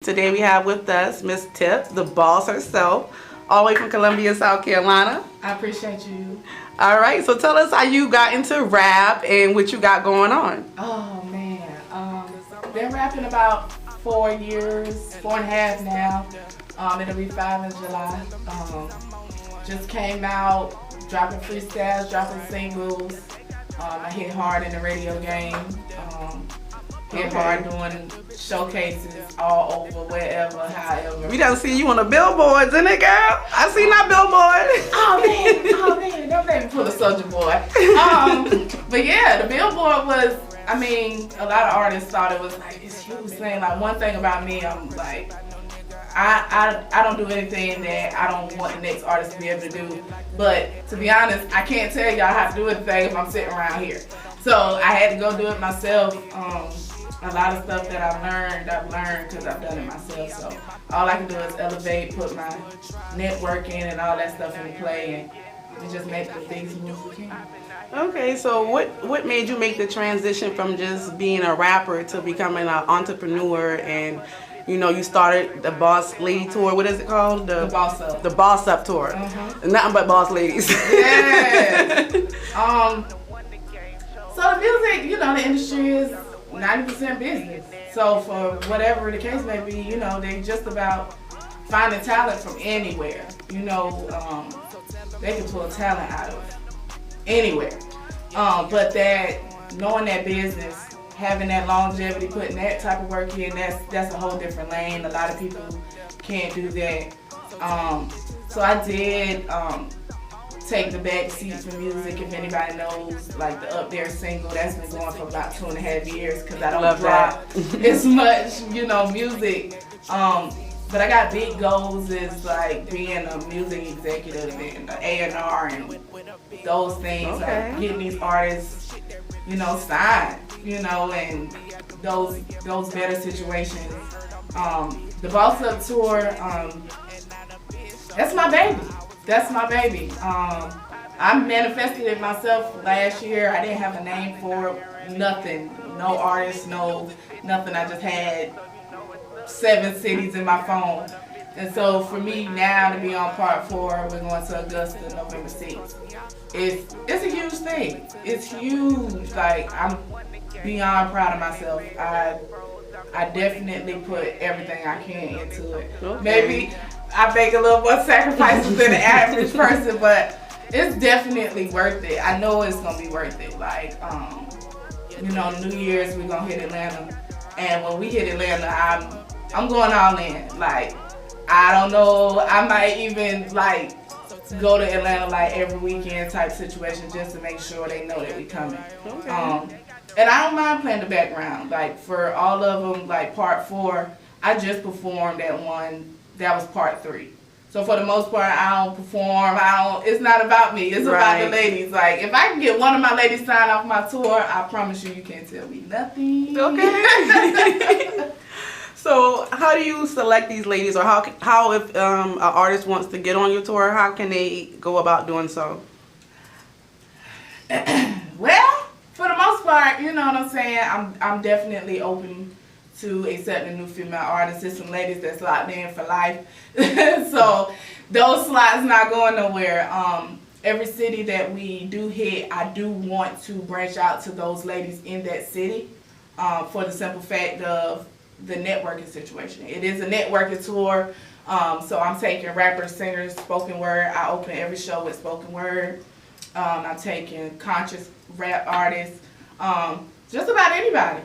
Today we have with us Ms.Tip, the boss herself, all the way from Columbia, South Carolina. I appreciate you. All right, so tell us how you got into rap and what you got going on. Oh man, been rapping about 4 years, 4.5 now. It'll be 5 in July. Just came out, dropping freestyles, dropping singles. I hit hard in the radio game. Hit hard doing showcases all over, wherever, however. We done see you on the billboards, isn't it, girl? I seen that billboard. Oh man, don't make me pull a Soulja Boy. But yeah, the billboard was, I mean, a lot of artists thought it was like this huge thing. Like, one thing about me, I'm like, I don't do anything that I don't want the next artist to be able to do. But to be honest, I can't tell y'all how to do anything if I'm sitting around here. So I had to go do it myself. A lot of stuff that I've learned because I've done it myself. So all I can do is elevate, put my networking and all that stuff into play, and we just make the biggest moves we can. Okay, so what made you make the transition from just being a rapper to becoming an entrepreneur? And you know, you started the Boss Lady Tour. What is it called? The Boss Up. The Boss Up Tour. Nothing but boss ladies. Yeah. So the music, you know, the industry is 90% business. So for whatever the case may be, you know, they just about finding talent from anywhere. You know, they can pull talent out of anywhere. But that knowing that business, having that longevity, putting that type of work in, that's a whole different lane. A lot of people can't do that. So I did take the back seat for music. If anybody knows, like the Up There single, that's been going for about 2.5 years because I don't drop as much, you know, music. But I got big goals as like being a music executive and an A&R and those things, like getting these artists, you know, signed, you know, and those better situations. The Boss Up Tour, that's my baby. That's my baby. I manifested it myself last year. I didn't have a name for it, nothing. No artist, no nothing. I just had 7 cities in my phone. And so for me now to be on part 4, we're going to Augusta November 6th. It's a huge thing. It's huge. Like, I'm beyond proud of myself. I definitely put everything I can into it. Okay. Maybe I make a little more sacrifices than the average person, but it's definitely worth it. I know it's gonna be worth it. Like, you know, New Year's we're gonna hit Atlanta, and when we hit Atlanta, I'm going all in. Like, I don't know, I might even like go to Atlanta like every weekend type situation just to make sure they know that we coming. Okay. And I don't mind playing the background. Like, for all of them, like part 4, I just performed at one. That was part 3. So for the most part, I don't perform. It's not about me. It's about the ladies. Like, if I can get one of my ladies signed off my tour, I promise you can't tell me nothing. Okay. So how do you select these ladies, or how if an artist wants to get on your tour, how can they go about doing so? Well, for the most part, you know what I'm saying, I'm definitely open to accepting new female artists. There's some ladies that's locked in for life. So those slots not going nowhere. Every city that we do hit, I do want to branch out to those ladies in that city for the simple fact of the networking situation. It is a networking tour. So I'm taking rappers, singers, spoken word. I open every show with spoken word. I'm taking conscious rap artists, just about anybody.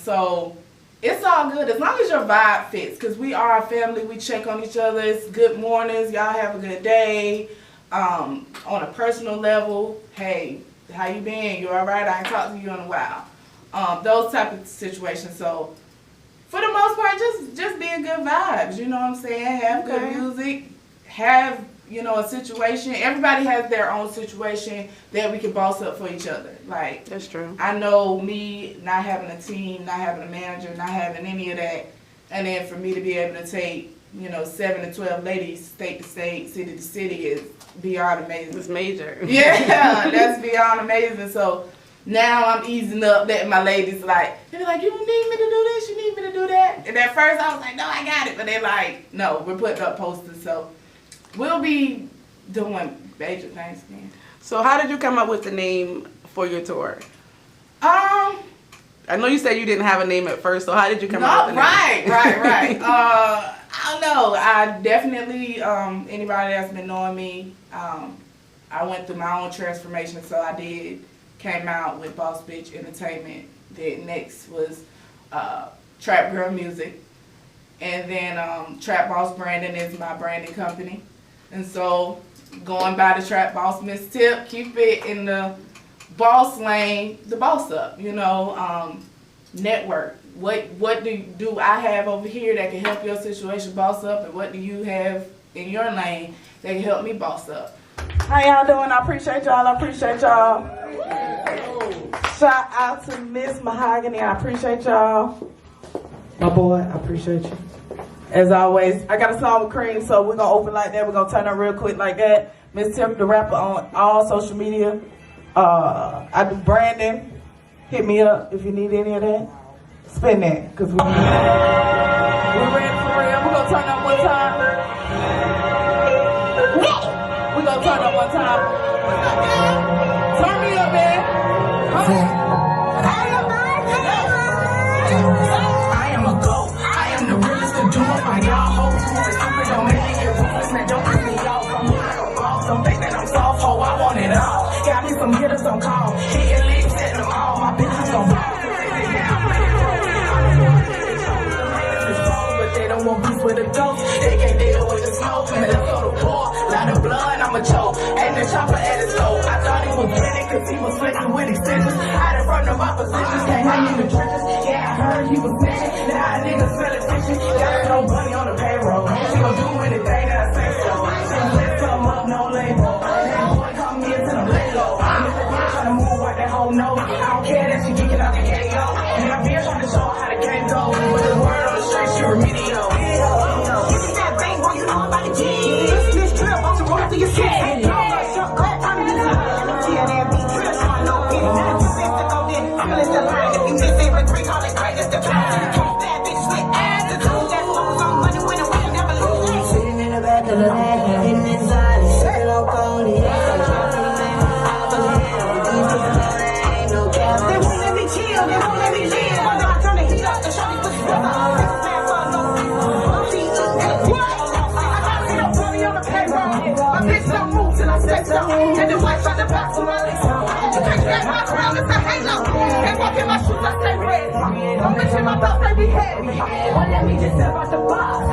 So it's all good as long as your vibe fits, because we are a family. We check on each other. It's good mornings. Y'all have a good day. On a personal level, hey, how you been? You all right? I ain't talked to you in a while. Those type of situations. So for the most part, just being good vibes. You know what I'm saying? Have good music. Have, you know, a situation. Everybody has their own situation that we can boss up for each other. Like, that's true. I know me not having a team, not having a manager, not having any of that, and then for me to be able to take, you know, 7 to 12 ladies, state to state, city to city, is beyond amazing. It's major. Yeah, that's beyond amazing. So Now I'm easing up, letting my ladies they be like, you need me to do this, you need me to do that. And at first I was like, no, I got it. But they're like, no, we're putting up posters. So we'll be doing major things again. So how did you come up with the name for your tour? I know you said you didn't have a name at first, so how did you come up with the name? Right. I don't know. I definitely, anybody that's been knowing me, I went through my own transformation, so I came out with Boss Bitch Entertainment. Then next was Trapgirl Music. And then Trap Boss Branding is my branding company. And so going by the Trap Boss Ms.Tip, keep it in the boss lane, the boss up, network. What do I have over here that can help your situation boss up, and what do you have in your lane that can help me boss up? How y'all doing? I appreciate y'all. Shout out to Miss Mahogany. I appreciate y'all. My boy, I appreciate you. As always, I got a song with Cream, so we're gonna open like that. We're gonna turn up real quick like that. Ms.Tip, the rapper, on all social media. I do branding. Hit me up if you need any of that. Spend that, because we're ready for real. We're gonna turn up one time. We're gonna turn up one time. Turn me up, man. I am a GOAT. I am the realest to do it. My y'all hoes who are stupid don't make me get ruthless. Man, don't piss me off. I'm like a boss. Don't think that I'm soft, ho. I want it all. Got me some hitters on call. Hitting leaves, set them all. My bitches gon' ball. But they don't want beef with a ghost. They can't deal with the smoke. Man, let's go to war. Lot of blood, I'm a choke. And the chopper at his toe. I thought he was winning cause he was flicking with extensions. Out in front of oppositions. Can't hang in the trenches. Yeah, I heard he was snitching. Now a nigga smelling fishy. Gotta throw money on the payroll. She gon' do anything that I say so. She lift some up, no label. That boy come here to the Lego. I'm in the bitch trying to move like that whole nose. I don't care that she geeking out the KO. And I'm here trying to show her how the game go. But the word on the street, she remedial. Give me that bang, boy, you know I'm about to get it. This trip, I'm to roll through your shit. Hey, no, shut up, I'm in the trip, so I know it. Now you been to go in, feeling the line. If you miss it, but three, call it greatest of time. Bad bitches with attitude, that's focus on money, when we never lose. Sitting in the back of the lane, hitting inside, sipping on Cody. They won't let me chill, they won't let me live. I'm not trying to heat up the show me with the my bitch don't move till I say so. And the wife try to box on my legs. You can't get my crown, it's a halo. Can't walk in my shoes, I stay ready. I'm bitch in my belt, they be heavy. Well, let me just step out the box.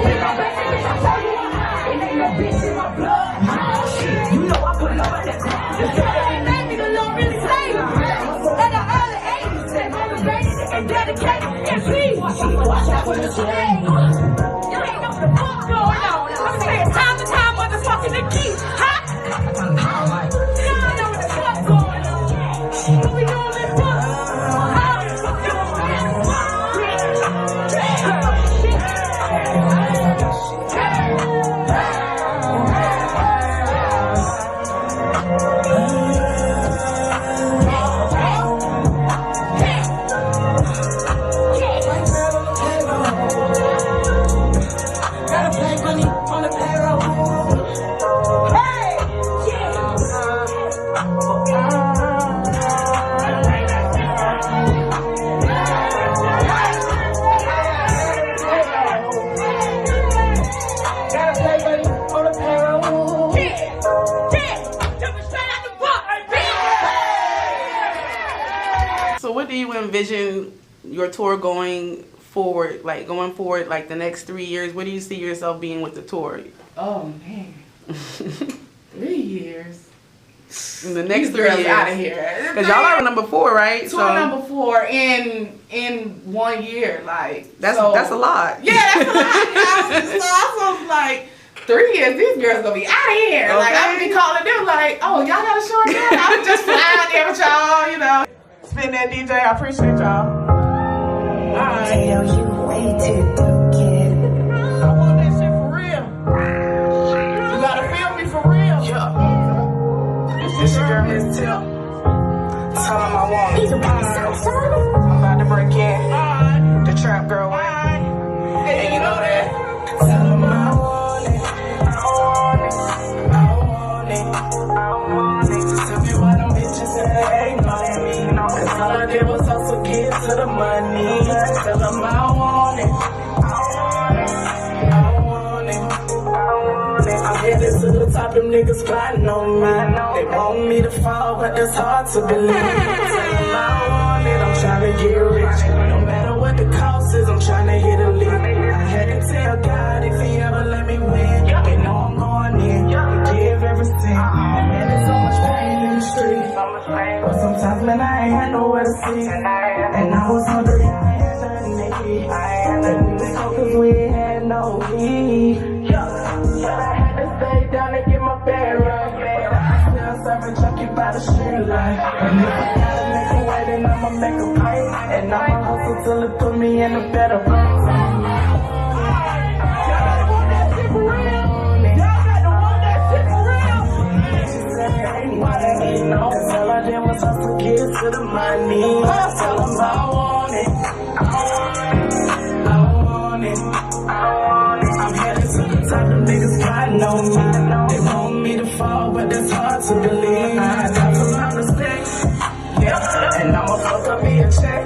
Pick my back, bitch, I tell you why. It ain't no bitch in my blood. You know I put love at that cross. The girl that made me, the Lord really saved me. In the early 80s, they motivated and dedicated. And please, watch out for the slave. You ain't know what the fuck going on. I'm saying time to time, motherfucking the key. Huh? Y'all know what the fuck going on. What we doing this fuck? So what do you envision your tour going forward, like the next 3 years? Where do you see yourself being with the tour? Oh man, 3 years. In the next 3 years. Out of here. Because y'all are number 4, right? Tour number 4 in 1 year, like that's a lot. Yeah, that's a lot. So I was like, 3 years, these girls gonna be out of here. Okay. Like I would be calling them like, oh, y'all got a show again? I was just flying there with y'all, you know. Spin that DJ, I appreciate y'all. Alright. Tell you waited, kid. I want that shit for real. You gotta feel me for real. Yeah. This your girl Ms.Tip. Tell top, them niggas plotting on me. They want me to fall, but it's hard to believe. Tell them I want it, I'm trying to get rich. No matter what the cost is, I'm trying to hit a lick. I had to tell God if he ever let me win. They know I'm going in, give everything. Man, there's so much pain in the street. But sometimes, man, I ain't had nowhere to sleep. And I was hungry, I had nothing to eat. And we was cold cause we had no heat. But I had to stay down and get my bed right. I still serving junkie by the street light. And if I gotta make a way, then I'ma make a pay. And I'ma hustle till it put me in a better place. Cause all I did was hustle, get to the money. Tell them I want it, I want it, I'm headed to the top, them niggas plotting on me. They want me to fall, but it's hard to believe. I got some mistakes, yeah, and I'ma fuck up me a check,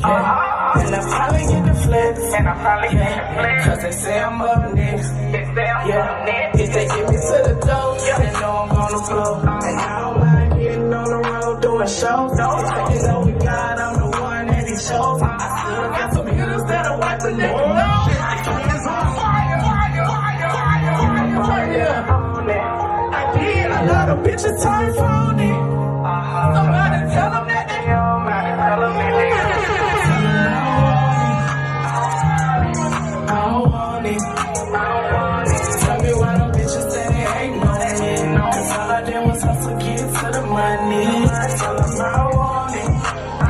yeah. And I probably get the flex, yeah, cause they say I'm up next, yeah. If they get me to the door, they know I'm gonna blow. And I don't mind getting on the road doing shows. They know we got, I'm the one that he chose. I still got some hitters that'll wipe the nigga down. It's on fire. I did a lot of bitches turn phony. Somebody tell them that they I don't want it. Tell me why them bitches say they ain't no me. Cause all I did was hustle, get to the money. Tell them I want it. I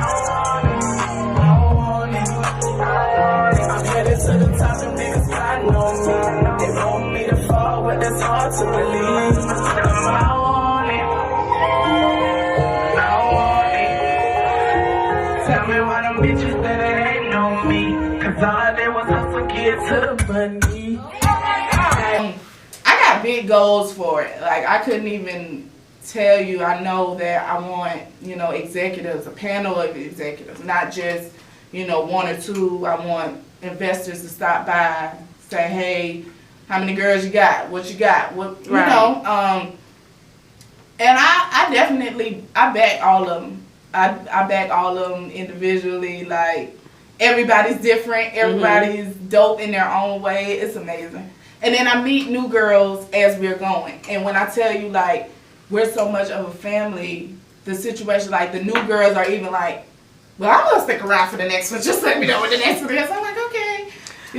want it. I'm headed to the top, them niggas plotting on me. They want me to fall, but that's hard to believe. Tell them I want it. I want it. Tell me why them bitches say they ain't no me. Cause all I did was hustle, get to the money. I got big goals for it. Like, I couldn't even tell you. I know that I want, executives, a panel of executives, not just, one or two. I want investors to stop by, say, hey, how many girls you got? What you got? What, right. And I definitely, I back all of them. I back all of them individually. Like, everybody's different. Everybody's dope in their own way. It's amazing. And then I meet new girls as we're going. And when I tell you, like, we're so much of a family, the situation, like, the new girls are even like, well, I'm going to stick around for the next one. Just let me know what the next one is. I'm like, okay.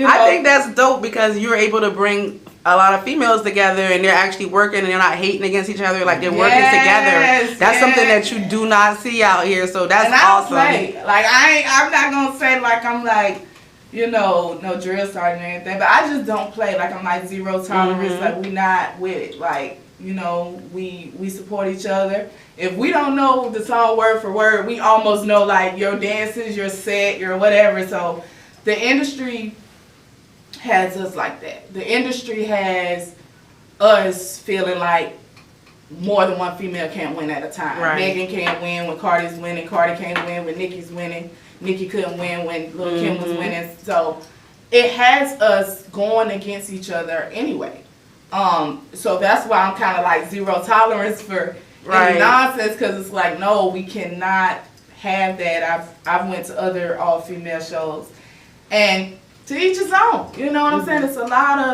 I think that's dope because you're able to bring a lot of females together and they're actually working and they're not hating against each other. Like, they're working together. That's something that you do not see out here. So that's awesome. And I don't play. Like, I'm not going to say, like, I'm like, no drill sergeant or anything, but I just don't play. Like, I'm like zero tolerance. Like, we not with it. Like, we support each other. If we don't know the song word for word, we almost know, like, your dances, your set, your whatever. So the industry has us like that. The industry has us feeling like more than one female can't win at a time. Right. Megan can't win when Cardi's winning. Cardi can't win when Nicki's winning. Nicki couldn't win when Lil' Kim was winning. So it has us going against each other anyway. So that's why I'm kind of like zero tolerance for any nonsense, because it's like, no, we cannot have that. I've went to other all-female shows, and to each his own. You know what I'm saying? It's a lot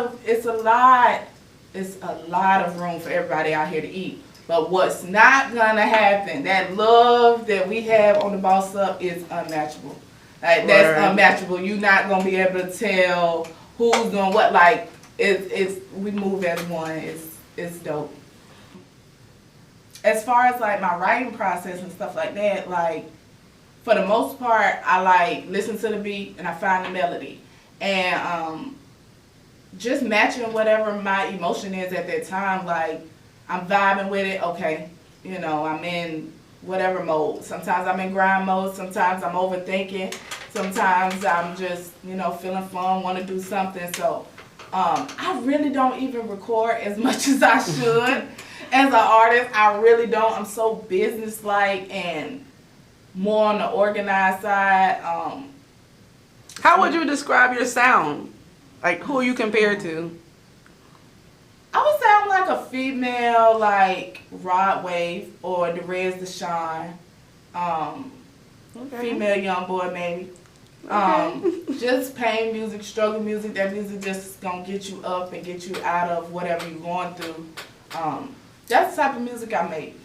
of room for everybody out here to eat. But what's not gonna happen, that love that we have on the Boss Up is unmatchable. Like, that's unmatchable. You're not gonna be able to tell who's doing what. Like, we move as one. It's dope. As far as like my writing process and stuff like that, like, for the most part, I like listen to the beat and I find the melody, and just matching whatever my emotion is at that time. Like, I'm vibing with it. Okay, I'm in whatever mode. Sometimes I'm in grind mode. Sometimes I'm overthinking. Sometimes I'm just feeling fun, want to do something. So I really don't even record as much as I should. As an artist, I really don't. I'm so business-like and more on the organized side. How would you describe your sound? Like, who you compare to? I would say I'm like a female, like Rod Wave or the Rez Deshawn. Female young boy maybe. Just pain music, struggle music. That music just gonna get you up and get you out of whatever you're going through. That's the type of music I make.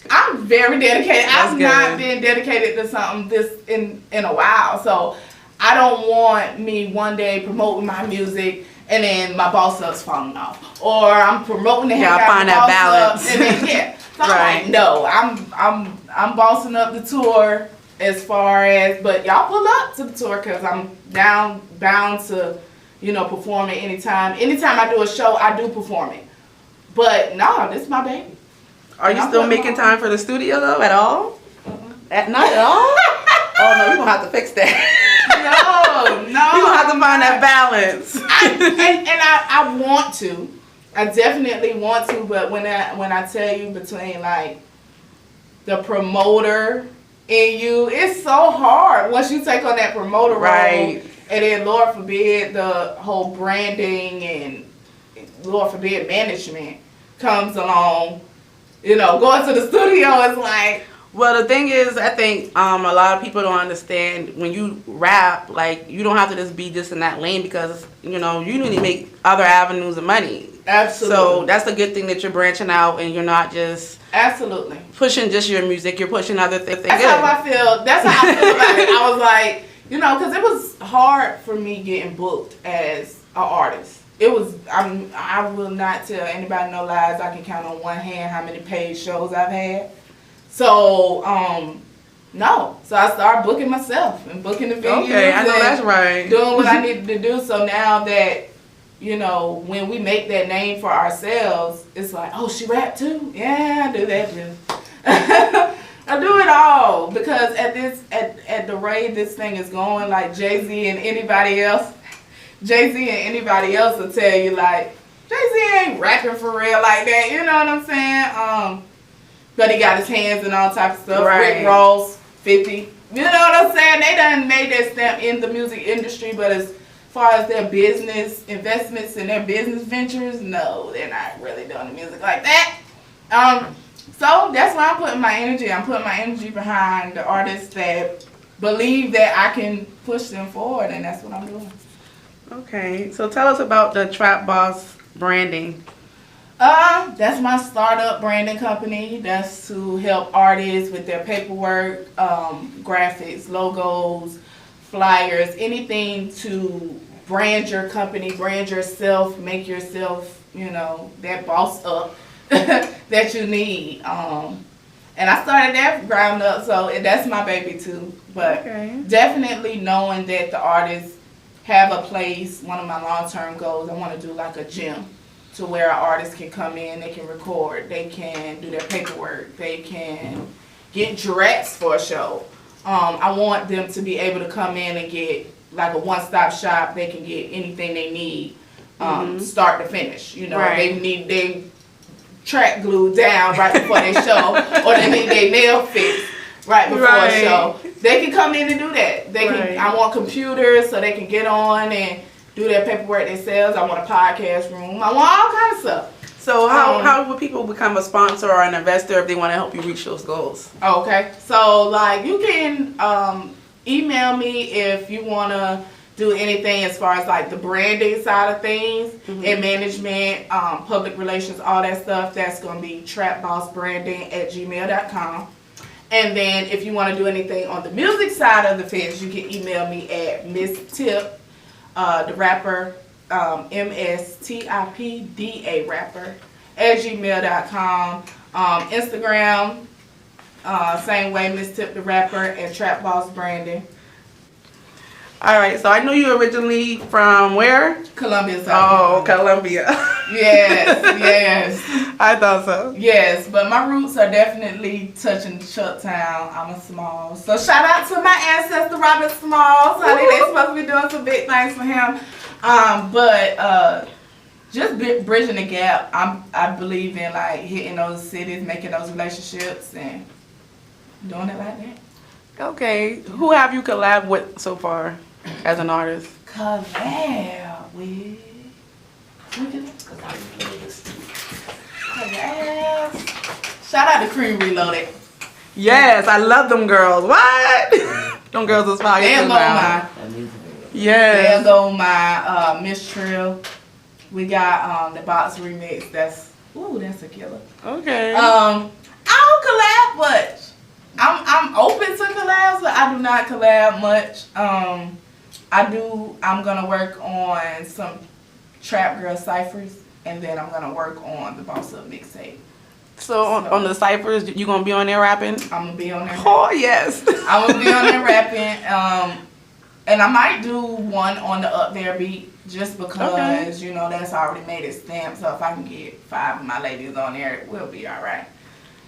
I'm very dedicated. I've not been dedicated to something this in a while, so I don't want me one day promoting my music and then my boss up's falling off, or I'm promoting the heck out of the boss up, and then so I'm like, no, I'm bossing up the tour as far as, but y'all pull up to the tour because I'm bound to, perform at any time. Anytime I do a show, I do perform it. But no, this is my baby. Are you still making time for the studio though at all? Not at all? Oh no, we're gonna have to fix that. No. We're gonna have to find that balance. I want to. I definitely want to, but when I tell you, between like the promoter in you, it's so hard once you take on that promoter role, and then Lord forbid the whole branding and Lord forbid management comes along. Going to the studio is like. Well, the thing is, I think a lot of people don't understand when you rap, like, you don't have to just in that lane because, you need to make other avenues of money. Absolutely. So that's a good thing that you're branching out and you're not just pushing just your music. You're pushing other things. That's how I feel. That's how I feel about it. I was like, because it was hard for me getting booked as an artist. It was. I will not tell anybody no lies. I can count on one hand how many paid shows I've had. So, no. So I started booking myself and booking the videos. Okay, I know that's right. Doing what I needed to do. So now that, when we make that name for ourselves, it's like, oh, she rap too? Yeah, I do that too. I do it all because at the rate this thing is going, like Jay-Z and anybody else will tell you, like, Jay-Z ain't rapping for real like that. You know what I'm saying? But he got his hands in all types of stuff. Right. Rick Ross, 50. You know what I'm saying? They done made that stamp in the music industry, but as far as their business investments and their business ventures, no, they're not really doing the music like that. So that's why I'm putting my energy. I'm putting my energy behind the artists that believe that I can push them forward, and that's what I'm doing. Okay, so tell us about the Trap Boss branding. That's my startup branding company. That's to help artists with their paperwork, graphics, logos, flyers, anything to brand your company, brand yourself, make yourself, that boss up that you need. And I started that from ground up, so that's my baby too. But definitely knowing that the artists have a place. One of my long-term goals, I want to do like a gym to where an artist can come in, they can record, they can do their paperwork, they can get dressed for a show. I want them to be able to come in and get like a one-stop shop. They can get anything they need, start to finish. They need their track glued down right before they show, or they need their nail fixed right before a show. They can come in and do that. They can. I want computers so they can get on and do their paperwork themselves. I want a podcast room. I want all kinds of stuff. So how would people become a sponsor or an investor if they want to help you reach those goals? Okay. So like you can email me if you want to do anything as far as like the branding side of things and management, public relations, all that stuff. That's going to be trapbossbranding@gmail.com. And then if you want to do anything on the music side of the fence, you can email me at Ms.Tip. The rapper, MSTIPDA rapper @gmail.com. Instagram, same way, Ms.Tip the rapper, and Trap Boss Branding. All right, so I know you originally from where? Columbia, South Carolina. Columbia. Yes. I thought so. Yes, but my roots are definitely touching Chucktown. I'm a Smalls. So shout out to my ancestor, Robert Smalls. Honey, they supposed to be doing some big things for him. But just bridging the gap. I believe in like hitting those cities, making those relationships, and doing it like that. Okay, who have you collabed with so far as an artist? Collab with Shout out to Cream Reloaded. Yes, I love them girls. What? Them girls is fire. They'll go my. Yes. They'll go my Miss Trill. We got the box remix. That's a killer. Okay. I don't collab much. I'm open to collabs, but I do not collab much. I'm gonna work on some Trapgirl ciphers, and then I'm gonna work on the Boss Up mixtape. So on the ciphers, you gonna be on there rapping? I'm gonna be on there. Oh yes. I'm gonna be on there rapping. And I might do one on the Up There beat, just because you know that's already made it stamp. So if I can get 5 of my ladies on there, it will be all right.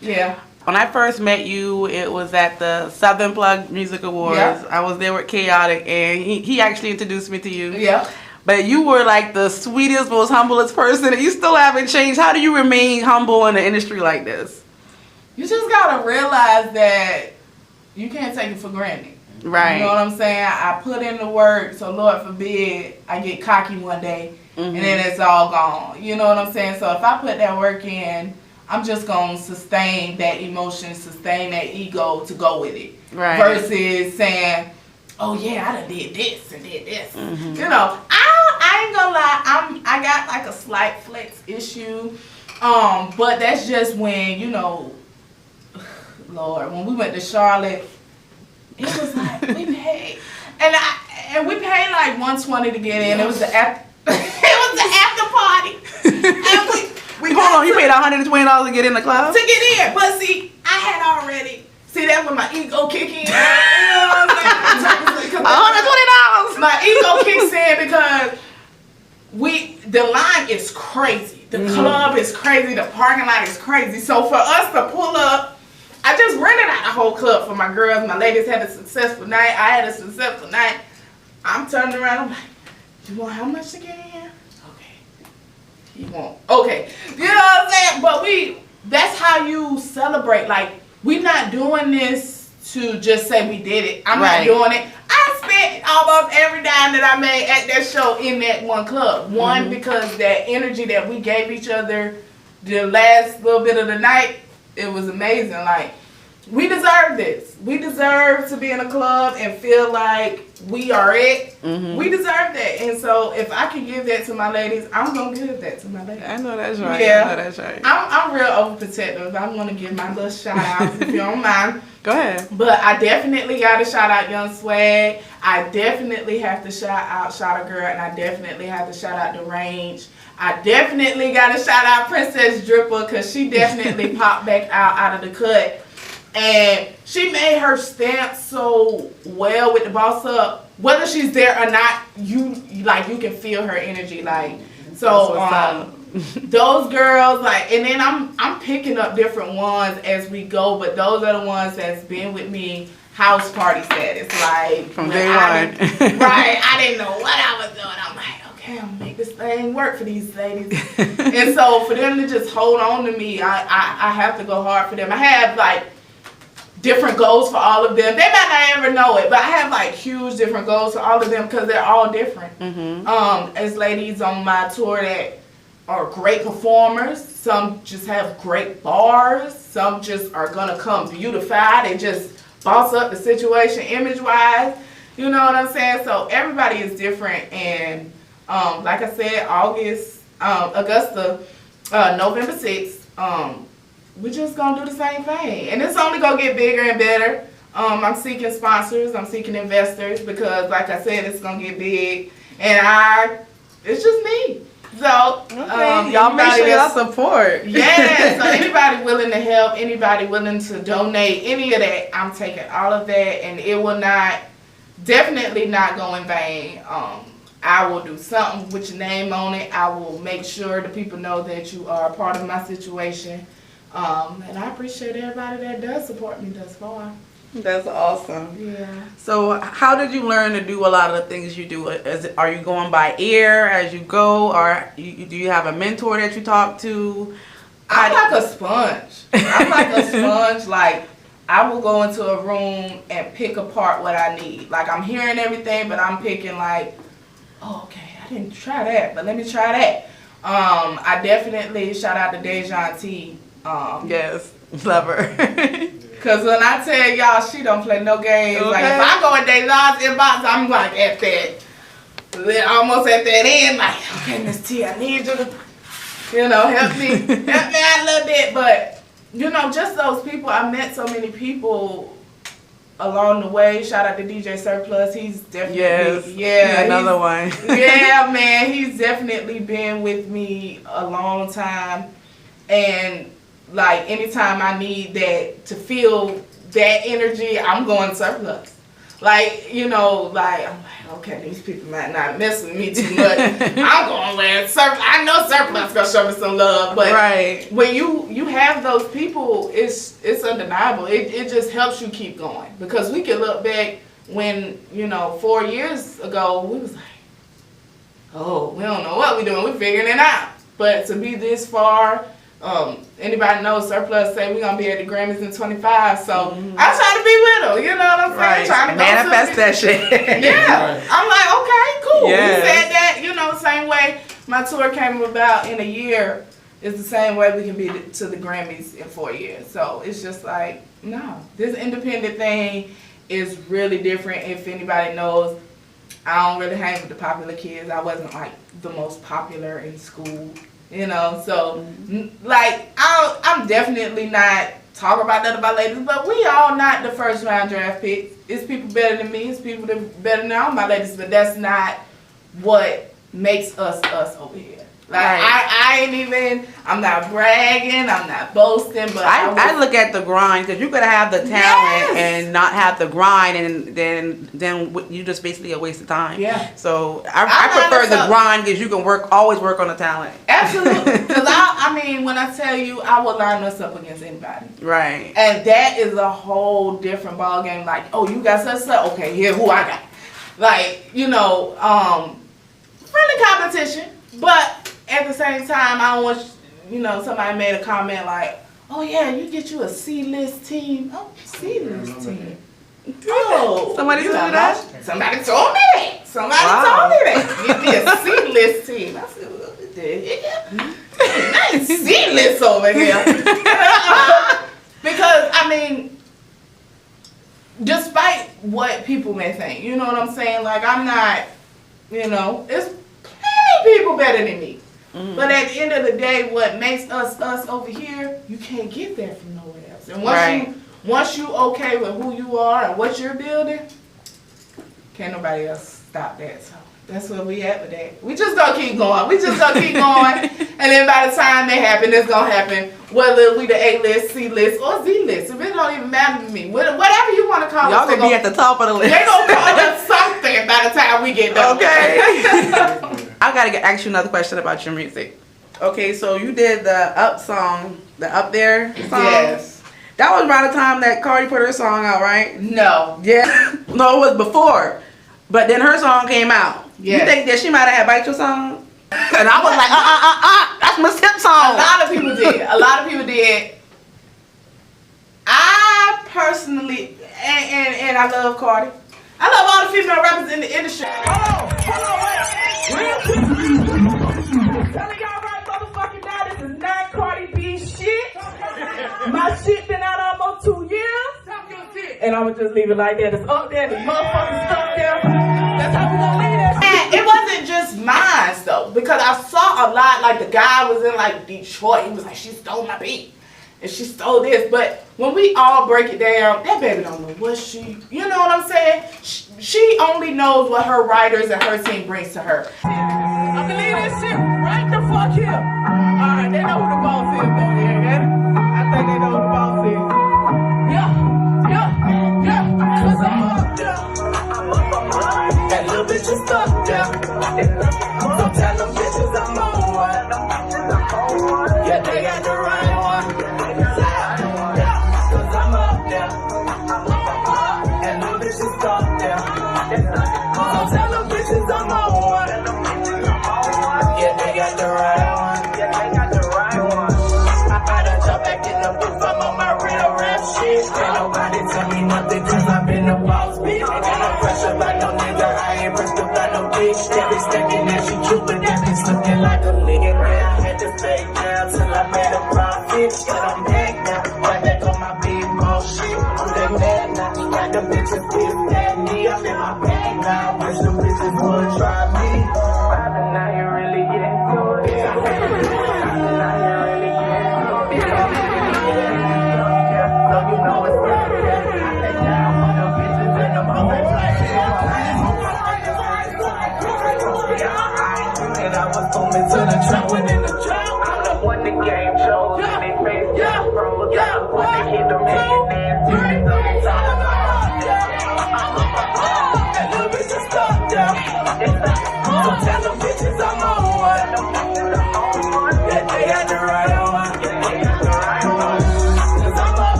Yeah. When I first met you, it was at the Southern Plug Music Awards. Yeah. I was there with Chaotic, and he actually introduced me to you. Yeah. But you were like the sweetest, most humblest person, and you still haven't changed. How do you remain humble in an industry like this? You just gotta realize that you can't take it for granted. Right. You know what I'm saying? I put in the work, so Lord forbid I get cocky one day and then it's all gone. You know what I'm saying? So if I put that work in, I'm just going to sustain that emotion, sustain that ego to go with it. Right. Versus saying, oh yeah, I done did this and did this. You know, I ain't gonna lie, I got like a slight flex issue. But that's just when, you know, Lord, when we went to Charlotte, it was like we paid, and we paid like $120 to get in. It was the after, party. And we hold on, you paid $120 to get in the club? To get in, but see, I had already. See, that's when my ego kick in. You know what I'm saying? $120. My ego kicks in because the line is crazy. The club is crazy. The parking lot is crazy. So for us to pull up. I just rented out the whole club for my girls. My ladies had a successful night. I had a successful night. I'm turning around. I'm like, you want how much to get in? Okay. You want? Okay. You know what I'm saying? But that's how you celebrate. Like, we're not doing this to just say we did it. I'm not doing it. I spent almost every dime that I made at that show in that one club. One, because that energy that we gave each other the last little bit of the night, it was amazing. Like, we deserve this. We deserve to be in a club and feel like we are it. We deserve that. And so if I can give that to my ladies, I'm going to give that to my ladies. I know that's right. Yeah. I know that's right. I'm real overprotective. I'm going to give my little shout outs if you don't mind. Go ahead. But I definitely got to shout out Young Swag. I definitely have to shout out Shoutouts, and I definitely have to shout out The Range. I definitely got to shout out Princess Dripper, because she definitely popped back out of the cut. And she made her stamp so well with the Boss Up. Whether she's there or not, you can feel her energy. Like, so those girls, like, and then I'm picking up different ones as we go, but those are the ones that's been with me house party status. Like, from day one. Right, I didn't know what I was doing. I'm like, okay, I'm gonna make this thing work for these ladies. And so for them to just hold on to me, I have to go hard for them. I have like different goals for all of them. They might not ever know it, but I have like huge different goals for all of them because they're all different. As ladies on my tour that are great performers, some just have great bars, some just are gonna come beautified and just boss up the situation image wise. You know what I'm saying? So everybody is different, and like I said, Augusta, November 6th, we're just gonna do the same thing, and it's only gonna get bigger and better. I'm seeking sponsors, I'm seeking investors, because like I said, it's gonna get big, and it's just me. So y'all make sure y'all support. Yeah, so anybody willing to help, anybody willing to donate, any of that, I'm taking all of that, and it will definitely not go in vain. I will do something with your name on it. I will make sure the people know that you are a part of my situation. And I appreciate everybody that does support me thus far. That's awesome. Yeah. So how did you learn to do a lot of the things you do? Are you going by ear as you go, or do you have a mentor that you talk to? I'm like a sponge. I'm like a sponge. Like, I will go into a room and pick apart what I need. Like, I'm hearing everything, but I'm picking like, oh, okay, I didn't try that, but let me try that. I definitely shout out to Dejan T. Yes, love her. Cause when I tell y'all, she don't play no games. Okay. Like if I go in Dejan's inbox, I'm like at that, almost at that end. Like, okay, Ms. T, I need you to, help me out a little bit. But just those people. I met so many people along the way. Shout out to DJ Surplus. He's definitely another one. Yeah, man, he's definitely been with me a long time, and like anytime I need that to feel that energy, I'm going Surplus. Like I'm like, okay, these people might not mess with me too much. I'm going with Surplus. I know Surplus gonna show me some love, but when you have those people, it's undeniable. It just helps you keep going, because we can look back when 4 years ago we was like, oh, we don't know what we're doing. We're figuring it out. But to be this far. Anybody knows Surplus say we're gonna be at the Grammys in 25, so I try to be with her, you know what I'm saying? Right. Trying to manifest that shit. Yeah. I'm like, okay, cool. Yes. We said that, same way my tour came about in a year is the same way we can be to the Grammys in 4 years. So it's just like, no, this independent thing is really different. If anybody knows, I don't really hang with the popular kids. I wasn't like the most popular in school. So like I'm definitely not talking about that about ladies, but we all not the first round draft picks. It's people better than me. It's people that better than all my ladies, but that's not what makes us over here. Like I ain't even. I'm not bragging. I'm not boasting. But I look at the grind, because you could have the talent and not have the grind, and then you just basically a waste of time. Yeah. So I prefer the grind, because you can always work on the talent. Absolutely. Because I mean, when I tell you, I will line us up against anybody. Right. And that is a whole different ball game. Like, oh, you got such. Okay, here who I got. Like, friendly competition, but at the same time, I don't want, somebody made a comment like, oh yeah, you get you a C-list team. Oh, C-list team. Oh, somebody told you that? Somebody told me that. Somebody told me that. You be a C-list team. I said, what the hell? Nice C-list over here. Because, I mean, despite what people may think, you know what I'm saying? Like, I'm not, it's plenty people better than me. But at the end of the day, what makes us over here, you can't get that from nowhere else. And once you okay with who you are and what you're building, can't nobody else stop that. So that's where we at with that. We just gonna keep going. And then by the time it happen, it's gonna happen. Whether we the A-list, C-list, or Z-list. It really don't even matter to me. Whatever you want to call y'all us. Y'all gonna be at the top of the list. They gonna call us something by the time we get done. Okay. I gotta ask you another question about your music. Okay, so you did the Up song, the Up There song. Yes. That was around the time that Cardi put her song out, right? No. Yeah. No, it was before. But then her song came out. Yes. You think that she might have had Bite Your Song? And I was like, that's Ms.Tip song. A lot of people did. I personally, and I love Cardi. I love all the female rappers in the industry. Hold on, wait. Telling y'all right motherfucking now, this is not Cardi B shit. My shit been out almost 2 years. And I'ma just leave it like that. It's up there, the motherfucker's up there. That's how we gonna leave it. And it wasn't just mine though, because I saw a lot, like the guy was in like Detroit, he was like, she stole my beat. And she stole this, but when we all break it down, that baby don't know what you know what I'm saying? She only knows what her writers and her team brings to her. I believe this shit right the fuck here. Alright, they know who the boss is though, yeah? I think they know who the boss is. Yeah, cause I'm up there. That little bitch is stuck there. So tell them bitches I'm on one. Yeah, they got the right one. Cause I'm up there. And little bitches stuck there. So tell them bitches I'm on one. Yeah, they got the right one. I done jump back in the booth, I'm on my real rap shit. Ain't nobody tell me nothing cause I've been a boss, bitch. Ain't no pressure by no nigga, I ain't pressed up by no bitch. That bitch thinking that she cute, but that bitch looking like a nigga.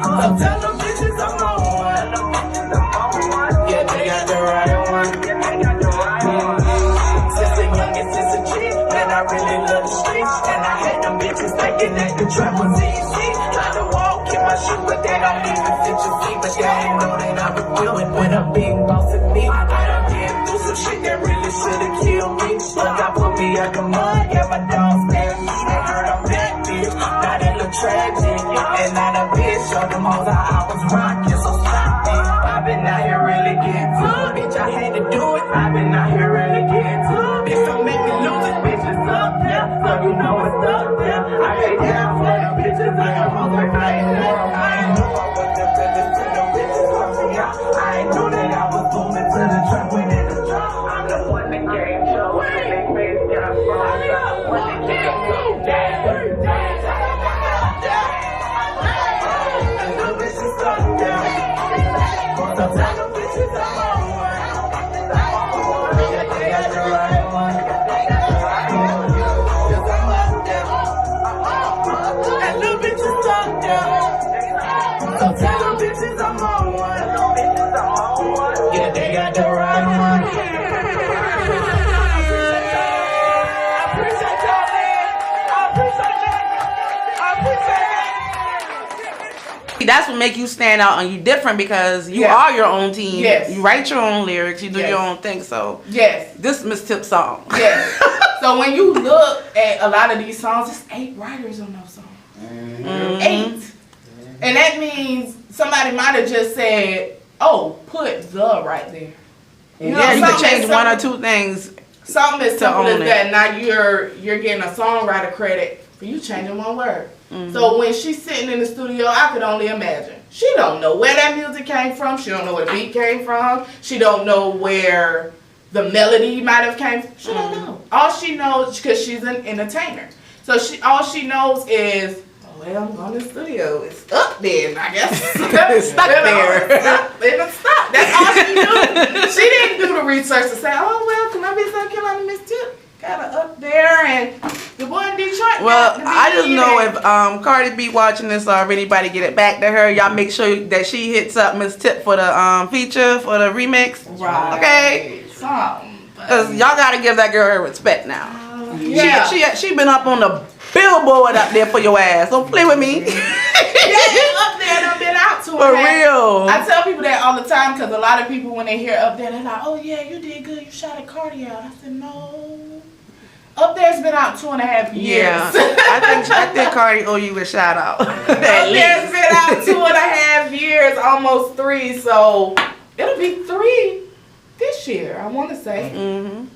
So tell them bitches I'm on one. Yeah, they got the right one. Since a youngin', since a kid, man, I really love the streets. And I had them bitches thinking that the trap was easy. Try to walk in my shoes, but they don't even fit your feet. But they ain't know that I was doing when I'm big boss of me. I done been through some shit that really should've killed me. But God put me out the mud, yeah, my dogs stand me. They heard I'm back, bitch. Now they look tragic. And now the bitch showed them all how I was rocking. So stop it. I've been out here really getting to it. Bitch, I had to do it. I've been out here really getting to it. Bitch, don't make me lose it. Bitch, it's up there. So you know it's up there. I lay down for the bitches. I am hungry. I ain't know I was up to the bitches. I ain't know that I was booming to the trap when it was drop. I'm the one that gave you. They face got from the one that gave you. And the bitches stuck down. So tell the bitches I'm on one. Yeah, they got the right one. Cause I'm up there. And the bitches stuck down. So tell the bitches I'm on one. Yeah, they got the right one. I appreciate y'all, man. I appreciate that. I appreciate that. That's what make you stand out and you different because you are your own team. Yes. You write your own lyrics. You do your own thing. So yes, this is Ms.Tip song. yes. So when you look at a lot of these songs, it's 8 writers on those songs. 8. And that means somebody might have just said, "Oh, put the right there." You know, You can change as one or two things. Something as simple as own it. that. Now you're getting a songwriter credit for you changing one word. So when she's sitting in the studio, I could only imagine. She don't know where that music came from. She don't know where the beat came from. She don't know where the melody might have came from. She don't know. All she knows, because she's an entertainer. So all she knows is, well, I'm going to the studio. It's up there, I guess. It's stuck there. It's stuck. That's all she knew. She didn't do the research to say, oh, well, can I be so killing on Ms.Tip? Got her up there, and the boy in Detroit. Well, I just know if Cardi B watching this or if anybody get it back to her, y'all make sure that she hits up Ms.Tip for the feature, for the remix. Right. Okay? Because y'all got to give that girl her respect now. Yeah. She been up on the billboard up there for your ass. Don't play with me. Yeah, up there done been out to For real. I tell people that all the time because a lot of people when they hear up there, they're like, oh yeah, you did good. You shouted Cardi out. I said, no. Up there's been out 2.5 years. Yeah. I think Cardi owe you a shout out. Up there's been out 2.5 years, almost 3. So it'll be 3 this year, I want to say.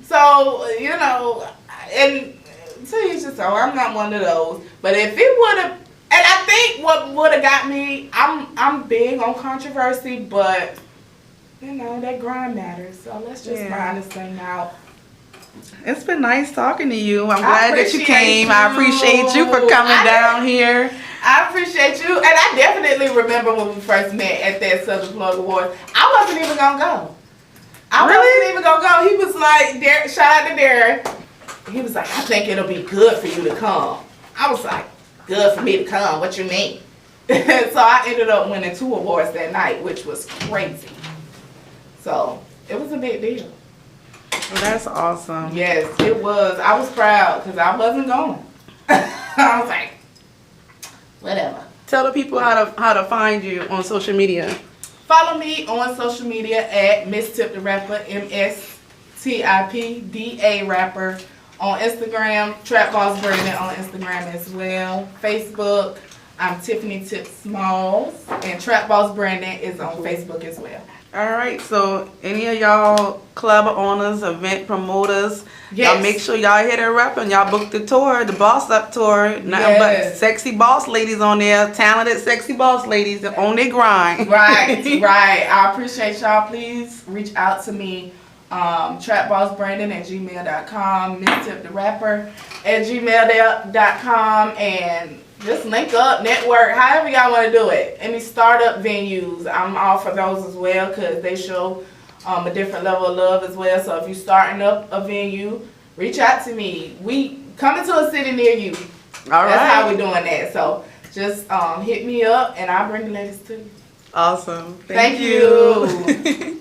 So, you know, and so you just so I'm not one of those. But if it would have, and I think what would have got me, I'm big on controversy, but you know that grind matters. So let's just grind this thing out. It's been nice talking to you. I'm glad that you appreciate came. I appreciate you for coming down here. I appreciate you, and I definitely remember when we first met at that Southern Plug Awards. I wasn't even gonna go. I wasn't even gonna go. He was like, shout out to Darren. He was like, I think it'll be good for you to come. I was like, good for me to come? What you mean? So I ended up winning 2 awards that night, which was crazy. So it was a big deal. Well, that's awesome. Yes, it was. I was proud because I wasn't going. I was like, whatever. Tell the people how to find you on social media. Follow me on social media at Ms.Tip the Rapper, Ms.Tip the Rapper. On Instagram, Trap Boss Brandon on Instagram as well. Facebook, I'm Tiffany Tip Smalls. And Trap Boss Brandon is on Facebook as well. All right, so any of y'all club owners, event promoters, y'all make sure y'all hit her up and y'all book the tour, the Boss Up Tour. Nothing but sexy boss ladies on there, talented sexy boss ladies on their grind. Right, right. I appreciate y'all. Please reach out to me. trapbossbrandon@gmail.com, Ms.Tip the Rapper @gmail.com, and just link up, network, however y'all want to do it. Any startup venues, I'm all for those as well because they show a different level of love as well. So if you're starting up a venue, reach out to me. We coming to a city near you. All right. That's how we're doing that. So just hit me up and I'll bring the ladies to you. Awesome. Thank you.